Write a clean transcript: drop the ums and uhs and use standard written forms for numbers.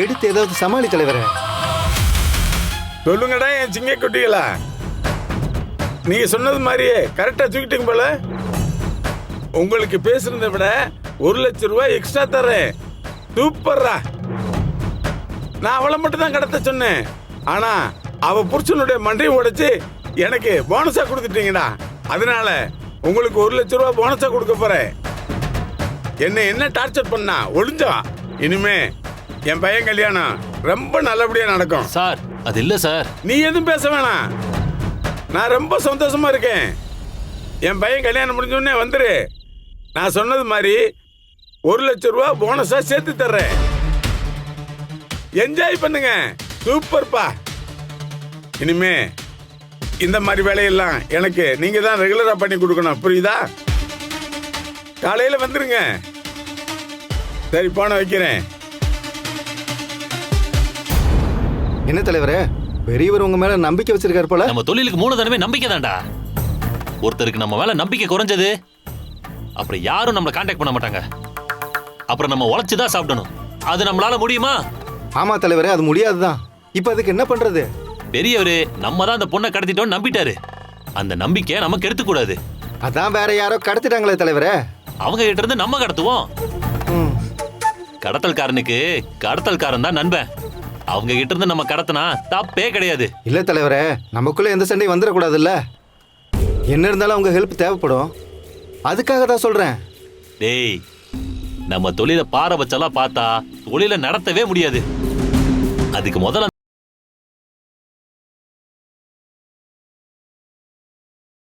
எடுத்து ஏதாவது சமாளி தலைவரே. சொல்லுங்கடா என் சிங்க குட்டிகளா, நீங்க சொன்னது மாதிரியே கரெக்டா தூக்கிட்டீங்க போல. உங்களுக்கு பேசுறதை விட 1,00,000 ரூபாய் எக்ஸ்ட்ரா தரேன். சூப்பர்ரா. நான் அவளை மட்டும் தான் கடத்த சொன்னேன், ஆனா அவ புருஷனுடைய மண்டையை உடைச்சு எனக்கு போனஸா கொடுத்துட்டீங்கடா. அதனால உங்களுக்கு 1,00,000 ரூபாய் போனஸா கொடுக்க போறேன். என்ன டார்ச்சர் பண்ணா ஒளிஞ்சா. இனிமே என் பையன் கல்யாணம் ரொம்ப நல்லபடியா நடக்கும். சார் அது இல்ல சார். நீ எதுவும் பேச வேணாம், நான் ரொம்ப சந்தோஷமா இருக்கேன். என் பையன் கல்யாணம் முடிஞ்ச உடனே வந்துரு. நான் சொன்னது மாதிரி 1,00,000 ரூபாய் போனஸா சேர்த்து தர்றேன். என்ஜாய் பண்ணுங்க. சூப்பர்ப்பா. இனிமே இந்த மாதிரி வேலையெல்லாம் எனக்கு நீங்க தான் ரெகுலரா பண்ணி கொடுக்கணும், புரியுதா? காலையில வந்துருங்க. சரி, போன வைக்கிறேன். என்ன தலைவரே, பெரியவர் உங்க மேல நம்பிக்கை வச்சிருக்காரு போல. நம்ம தொழிலுக்கு மூலதனமே நம்பிக்கை தான்டா. ஒருத்தருக்கு நம்ம மேல நம்பிக்கை குறைஞ்சது அப்புறம் யாரும் நம்மளை கான்டாக்ட் பண்ண மாட்டாங்க. அப்புறம் நம்ம உழைச்சுதான் சாப்பிடணும். அது நம்மளால முடியுமா? ஆமா தலைவரே, அது முடியாதுதான். இப்ப அதுக்கு என்ன பண்றது? பெரியவரு நம்ம தான் அந்த பொண்ணை கடத்திட்டோம்னு நம்பிட்டாரு. அந்த நம்பிக்கையை நமக்கு எடுத்துக்க கூடாது. அதான் வேற யாரோ கடத்திட்டாங்களே தலைவரே. அவங்க கிட்ட இருந்து நம்ம கடத்துவோம். ம். கடத்தல்காரனுக்கு கடத்தல்காரன் தான் நண்பன். அவங்க கிட்ட இருந்து நம்ம கடத்தினா தப்பே கிடையாது. இல்ல தலைவரே, நமக்குள்ள எந்த சண்டையும் வந்துடக்கூடாதுல்ல. என்ன இருந்தாலும் அவங்க ஹெல்ப் தேவைப்படும், அதுக்காக தான் சொல்றேன். டேய், நம்ம தொழிலை பாரபட்சம்லாம் பார்த்தா தொழிலை நடத்தவே முடியாது. அதுக்கு முதல்ல